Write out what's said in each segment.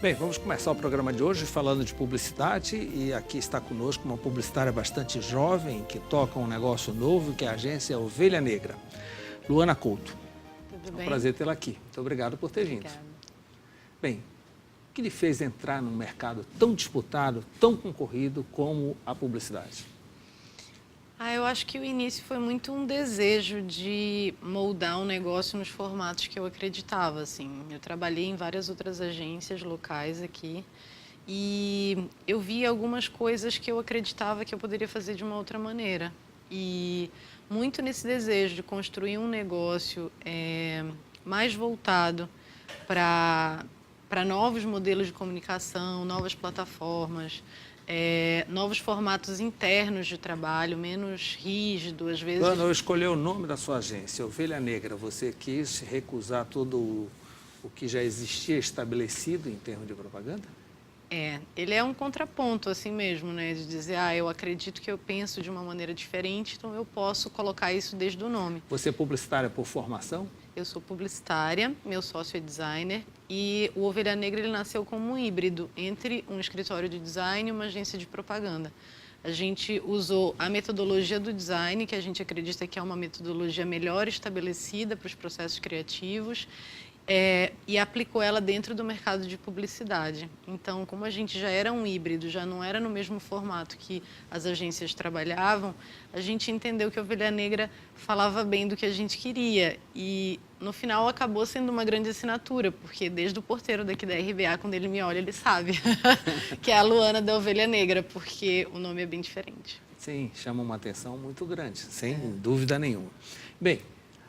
Bem, vamos começar o programa de hoje falando de publicidade e aqui está conosco uma publicitária bastante jovem que toca um negócio novo, que é a agência Ovelha Negra. Luana Couto. Tudo É um bem? prazer tê-la aqui. Muito obrigado por ter vindo. Obrigada. Bem, o que lhe fez entrar num mercado tão disputado, tão concorrido como a publicidade? Eu acho que o início foi muito um desejo de moldar um negócio nos formatos que eu acreditava, assim. Eu trabalhei em várias outras agências locais aqui e eu vi algumas coisas que eu acreditava que eu poderia fazer de uma outra maneira. E muito nesse desejo de construir um negócio mais voltado para novos modelos de comunicação, novas plataformas, novos formatos internos de trabalho, menos rígido, às vezes. Luana, eu escolhi o nome da sua agência, Ovelha Negra. Você quis recusar todo o que já existia estabelecido em termos de propaganda? Ele é um contraponto, assim mesmo, né? De dizer, eu acredito que eu penso de uma maneira diferente, então eu posso colocar isso desde o nome. Você é publicitária por formação? Eu sou publicitária, meu sócio é designer e o Ovelha Negra ele nasceu como um híbrido entre um escritório de design e uma agência de propaganda. A gente usou a metodologia do design, que a gente acredita que é uma metodologia melhor estabelecida para os processos criativos, e aplicou ela dentro do mercado de publicidade. Então, como a gente já era um híbrido, já não era no mesmo formato que as agências trabalhavam, a gente entendeu que a Ovelha Negra falava bem do que a gente queria. E, no final, acabou sendo uma grande assinatura, porque desde o porteiro daqui da RBA, quando ele me olha, ele sabe que é a Luana da Ovelha Negra, porque o nome é bem diferente. Sim, chama uma atenção muito grande, sem dúvida nenhuma. Bem,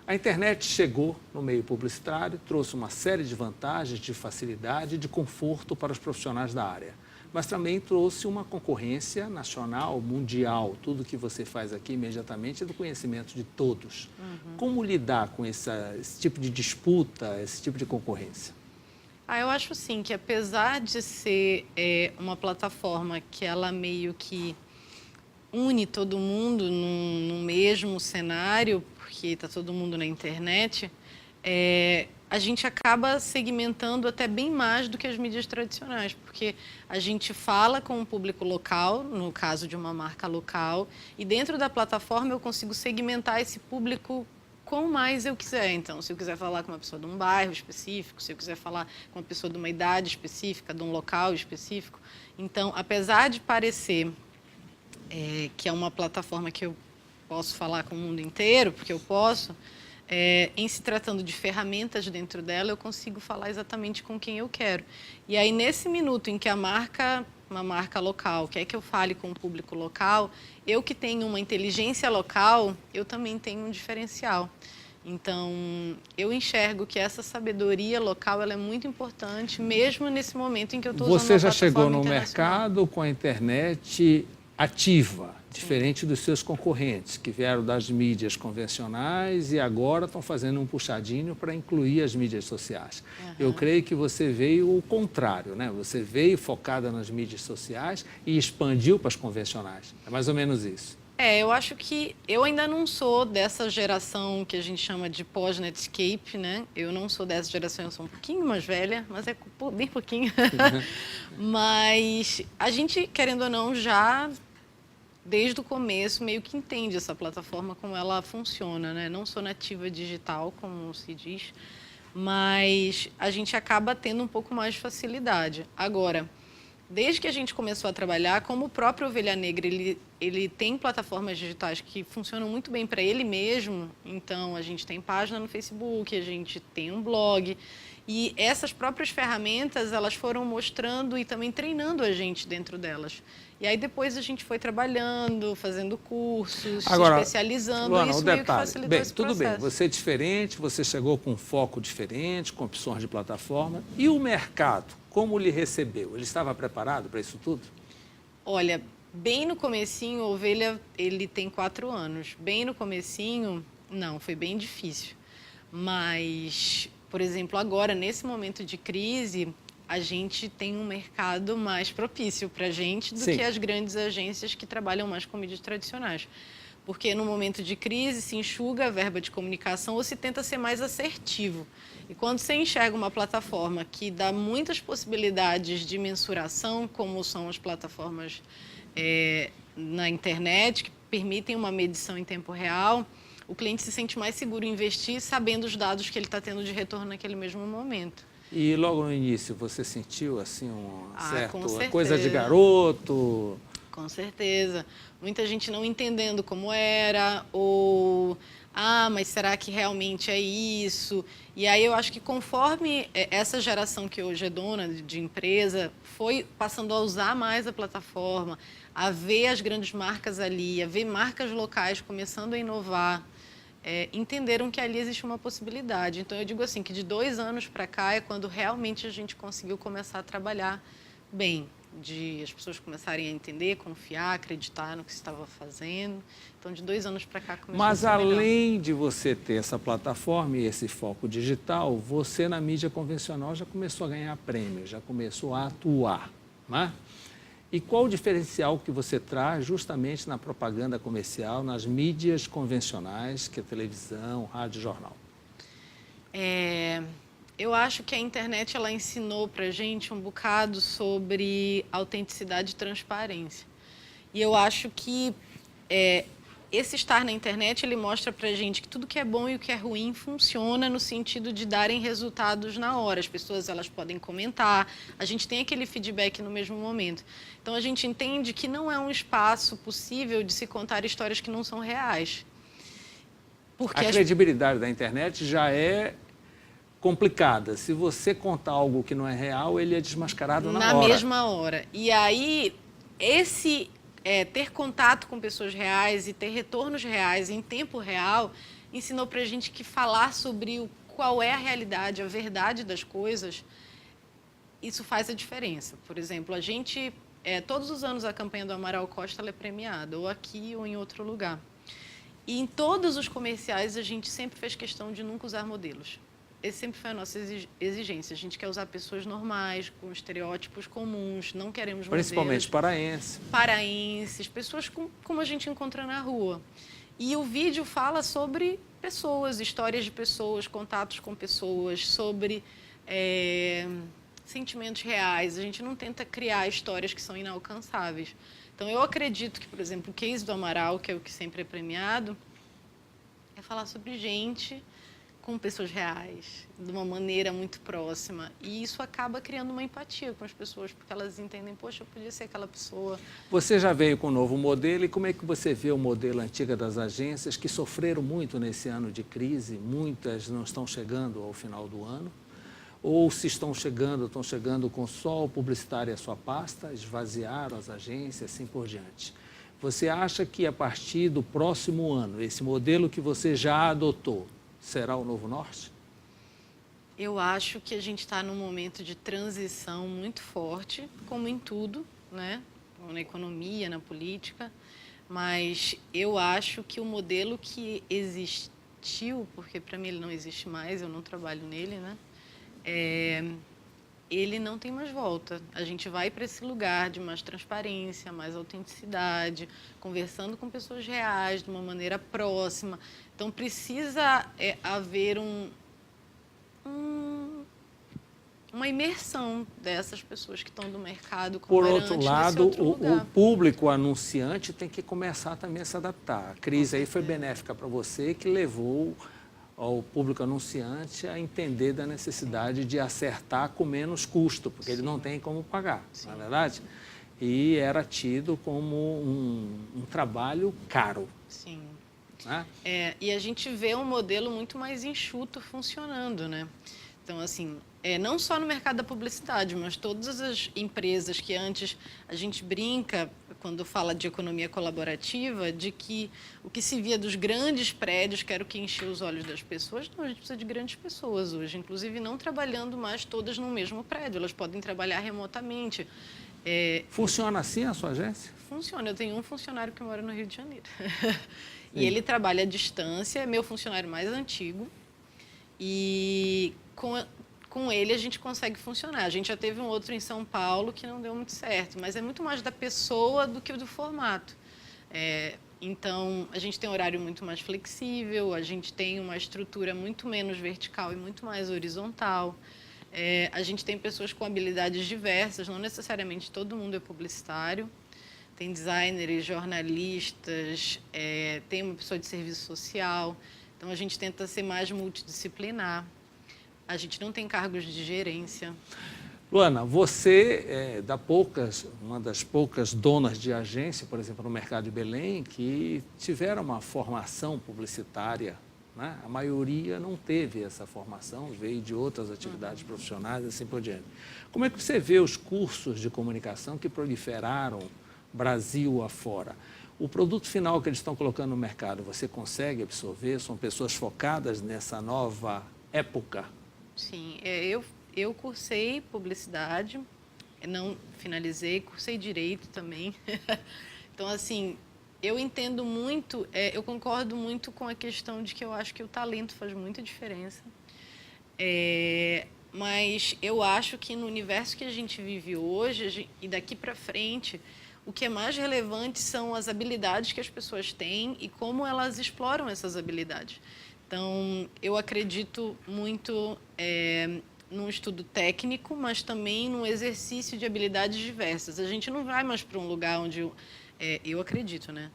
a internet chegou no meio publicitário, trouxe uma série de vantagens, de facilidade e de conforto para os profissionais da área. Mas também trouxe uma concorrência nacional, mundial. Tudo que você faz aqui imediatamente é do conhecimento de todos. Como lidar com esse tipo de disputa, esse tipo de concorrência? Eu acho sim que apesar de ser uma plataforma que ela meio que une todo mundo num mesmo cenário, porque está todo mundo na internet, a gente acaba segmentando até bem mais do que as mídias tradicionais, porque a gente fala com um público local, no caso de uma marca local, e dentro da plataforma eu consigo segmentar esse público como mais eu quiser. Então, se eu quiser falar com uma pessoa de um bairro específico, se eu quiser falar com uma pessoa de uma idade específica, de um local específico. Então, apesar de parecer que é uma plataforma que eu posso falar com o mundo inteiro, porque eu posso, em se tratando de ferramentas dentro dela, eu consigo falar exatamente com quem eu quero. E aí, nesse minuto em que uma marca local, quer que eu fale com o público local, eu que tenho uma inteligência local, eu também tenho um diferencial. Então, eu enxergo que essa sabedoria local ela é muito importante, mesmo nesse momento em que eu estou usando Você já uma plataforma chegou no internacional. mercado com a internet ativa, diferente dos seus concorrentes, que vieram das mídias convencionais e agora estão fazendo um puxadinho para incluir as mídias sociais. Eu creio que você veio o contrário, né? Você veio focada nas mídias sociais e expandiu para as convencionais. É mais ou menos isso. Eu acho que eu ainda não sou dessa geração que a gente chama de pós-Netscape, né? Eu não sou dessa geração, eu sou um pouquinho mais velha, mas é bem pouquinho. Mas a gente, querendo ou não, já desde o começo meio que entende essa plataforma, como ela funciona, né? Não sou nativa digital, como se diz, mas a gente acaba tendo um pouco mais de facilidade. Agora, desde que a gente começou a trabalhar, como o próprio Ovelha Negra, ele tem plataformas digitais que funcionam muito bem para ele mesmo. Então, a gente tem página no Facebook, a gente tem um blog. E essas próprias ferramentas, elas foram mostrando e também treinando a gente dentro delas. E aí, depois, a gente foi trabalhando, fazendo cursos, Agora, se especializando. Luana, Isso um meio que detalhe. facilitou Bem, esse tudo bem, processo. você é diferente, você chegou com um foco diferente, com opções de plataforma. E o mercado, como lhe recebeu? Ele estava preparado para isso tudo? Olha, bem no comecinho, o Ovelha, ele tem 4 anos. Bem no comecinho, não, foi bem difícil. Mas, por exemplo, agora, nesse momento de crise, a gente tem um mercado mais propício para a gente do Sim. que as grandes agências que trabalham mais com mídias tradicionais. Porque no momento de crise se enxuga a verba de comunicação ou se tenta ser mais assertivo. E quando você enxerga uma plataforma que dá muitas possibilidades de mensuração, como são as plataformas na internet, que permitem uma medição em tempo real, o cliente se sente mais seguro em investir sabendo os dados que ele está tendo de retorno naquele mesmo momento. E logo no início você sentiu assim Com certeza. coisa de garoto? Com certeza. Muita gente não entendendo como era, ou mas será que realmente é isso? E aí eu acho que conforme essa geração que hoje é dona de empresa foi passando a usar mais a plataforma, a ver as grandes marcas ali, a ver marcas locais começando a inovar, entenderam que ali existe uma possibilidade. Então eu digo assim, que de 2 anos para cá é quando realmente a gente conseguiu começar a trabalhar bem, de as pessoas começarem a entender, confiar, acreditar no que se estava fazendo. Então, de 2 anos para cá começou Mas a ser melhor. além de você ter essa plataforma e esse foco digital, você na mídia convencional já começou a ganhar prêmios, já começou a atuar, né? E qual o diferencial que você traz justamente na propaganda comercial, nas mídias convencionais, que é televisão, rádio e jornal? Eu acho que a internet ela ensinou para a gente um bocado sobre autenticidade e transparência. E eu acho que esse estar na internet ele mostra para a gente que tudo que é bom e o que é ruim funciona no sentido de darem resultados na hora. As pessoas elas podem comentar, a gente tem aquele feedback no mesmo momento. Então a gente entende que não é um espaço possível de se contar histórias que não são reais. Porque a credibilidade da internet já é complicada. Se você contar algo que não é real, ele é desmascarado na hora. Na mesma hora. E aí, ter contato com pessoas reais e ter retornos reais em tempo real ensinou para a gente que falar sobre qual é a realidade, a verdade das coisas, isso faz a diferença. Por exemplo, a gente, todos os anos a campanha do Amaral Costa ela é premiada, ou aqui ou em outro lugar. E em todos os comerciais a gente sempre fez questão de nunca usar modelos. Essa sempre foi a nossa exigência. A gente quer usar pessoas normais, com estereótipos comuns, não queremos modelos. Principalmente paraenses. Paraenses, pessoas como a gente encontra na rua. E o vídeo fala sobre pessoas, histórias de pessoas, contatos com pessoas, sobre sentimentos reais. A gente não tenta criar histórias que são inalcançáveis. Então, eu acredito que, por exemplo, o case do Amaral, que é o que sempre é premiado, é falar sobre gente com pessoas reais, de uma maneira muito próxima. E isso acaba criando uma empatia com as pessoas, porque elas entendem, poxa, eu podia ser aquela pessoa. Você já veio com um novo modelo, e como é que você vê o modelo antigo das agências, que sofreram muito nesse ano de crise, muitas não estão chegando ao final do ano, ou se estão chegando com só o publicitário e a sua pasta, esvaziaram as agências, assim por diante. Você acha que a partir do próximo ano, esse modelo que você já adotou, será o novo norte? Eu acho que a gente está num momento de transição muito forte, como em tudo, né? Na economia, na política, mas eu acho que o modelo que existiu, porque para mim ele não existe mais, eu não trabalho nele, né? Ele não tem mais volta. A gente vai para esse lugar de mais transparência, mais autenticidade, conversando com pessoas reais, de uma maneira próxima. Então, precisa haver uma imersão dessas pessoas que estão do mercado. Por outro lado, o público anunciante tem que começar também a se adaptar. A crise aí foi benéfica para você, que levou ao público anunciante a entender da necessidade de acertar com menos custo, porque ele não tem como pagar, não é verdade? E era tido como um trabalho caro. Sim. Né? E a gente vê um modelo muito mais enxuto funcionando, né? Então, assim, não só no mercado da publicidade, mas todas as empresas que antes a gente brinca, quando fala de economia colaborativa, de que o que se via dos grandes prédios, que era o que enchia os olhos das pessoas, não, a gente precisa de grandes pessoas hoje, inclusive não trabalhando mais todas no mesmo prédio, elas podem trabalhar remotamente. Funciona assim a sua agência? Funciona. Eu tenho um funcionário que mora no Rio de Janeiro. E ele trabalha à distância, é meu funcionário mais antigo. E com ele a gente consegue funcionar. A gente já teve um outro em São Paulo que não deu muito certo, mas é muito mais da pessoa do que do formato. Então, a gente tem um horário muito mais flexível, a gente tem uma estrutura muito menos vertical e muito mais horizontal. A gente tem pessoas com habilidades diversas, não necessariamente todo mundo é publicitário. Tem designers, jornalistas, tem uma pessoa de serviço social. Então, a gente tenta ser mais multidisciplinar. A gente não tem cargos de gerência. Luana, você é uma das poucas donas de agência, por exemplo, no mercado de Belém, que tiveram uma formação publicitária, né? A maioria não teve essa formação, veio de outras atividades profissionais e assim por diante. Como é que você vê os cursos de comunicação que proliferaram Brasil afora? O produto final que eles estão colocando no mercado, você consegue absorver? São pessoas focadas nessa nova época? Sim, eu cursei publicidade, não finalizei, cursei direito também. Então, assim, eu entendo muito, eu concordo muito com a questão de que eu acho que o talento faz muita diferença. Mas eu acho que no universo que a gente vive hoje e daqui para frente, o que é mais relevante são as habilidades que as pessoas têm e como elas exploram essas habilidades. Então, eu acredito muito num estudo técnico, mas também num exercício de habilidades diversas. A gente não vai mais para um lugar onde, eu acredito, né?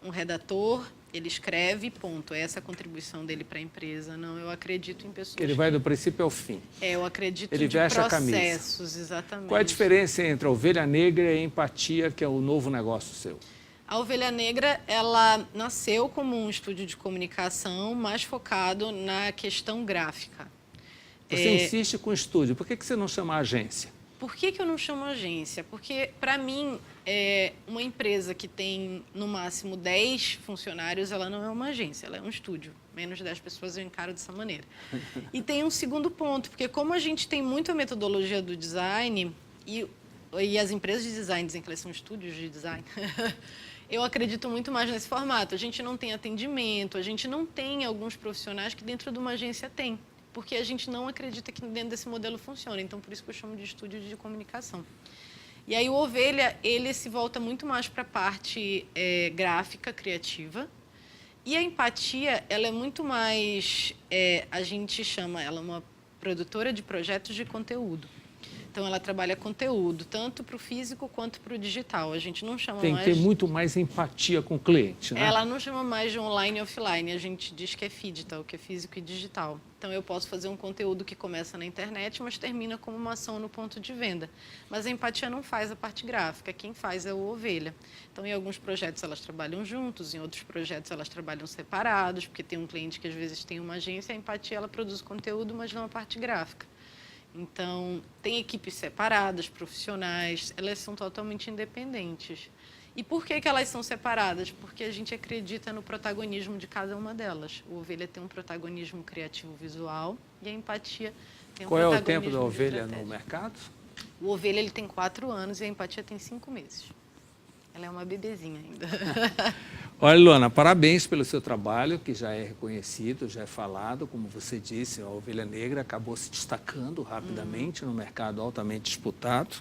Um redator, ele escreve, ponto. Essa é a contribuição dele para a empresa. Não, eu acredito em pessoas... Ele vai do princípio ao fim. eu acredito ele de veste processos, a camisa. exatamente. Qual é a diferença entre a ovelha negra e a empatia, que é o novo negócio seu? A Ovelha Negra, ela nasceu como um estúdio de comunicação mais focado na questão gráfica. Você insiste com o estúdio, por que você não chama a agência? Por que eu não chamo agência? Porque, para mim, uma empresa que tem, no máximo, 10 funcionários, ela não é uma agência, ela é um estúdio. Menos de 10 pessoas eu encaro dessa maneira. E tem um segundo ponto, porque como a gente tem muito a metodologia do design, e as empresas de design dizem que elas são estúdios de design, eu acredito muito mais nesse formato. A gente não tem atendimento, a gente não tem alguns profissionais que dentro de uma agência tem. Porque a gente não acredita que dentro desse modelo funciona. Então, por isso que eu chamo de estúdio de comunicação. E aí, o Ovelha, ele se volta muito mais para a parte gráfica, criativa. E a Empatia, ela é muito mais... a gente chama ela uma produtora de projetos de conteúdo. Então, ela trabalha conteúdo, tanto para o físico quanto para o digital. A gente não chama mais... Tem que ter muito mais empatia com o cliente, né? Ela não chama mais de online e offline, a gente diz que é digital, que é físico e digital. Então, eu posso fazer um conteúdo que começa na internet, mas termina como uma ação no ponto de venda. Mas a Empatia não faz a parte gráfica, quem faz é o Ovelha. Então, em alguns projetos elas trabalham juntos, em outros projetos elas trabalham separados, porque tem um cliente que às vezes tem uma agência, a Empatia ela produz conteúdo, mas não a parte gráfica. Então, tem equipes separadas, profissionais, elas são totalmente independentes. E por que elas são separadas? Porque a gente acredita no protagonismo de cada uma delas. O Ovelha tem um protagonismo criativo visual e a Empatia tem um protagonismo. Qual é o tempo da Ovelha no mercado? O Ovelha ele tem 4 anos e a Empatia tem 5 meses. Ela é uma bebezinha ainda. Olha, Luana, parabéns pelo seu trabalho, que já é reconhecido, já é falado. Como você disse, a Ovelha Negra acabou se destacando rapidamente no mercado altamente disputado.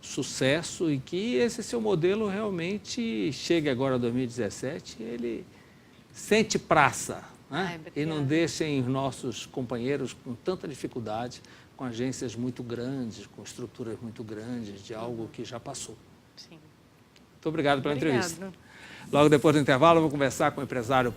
Sucesso, e que esse seu modelo realmente chegue agora a 2017, ele sente praça, né? E não deixem os nossos companheiros com tanta dificuldade, com agências muito grandes, com estruturas muito grandes, de algo que já passou. Sim. Muito obrigado pela Obrigada. entrevista. Logo depois do intervalo, eu vou conversar com o empresário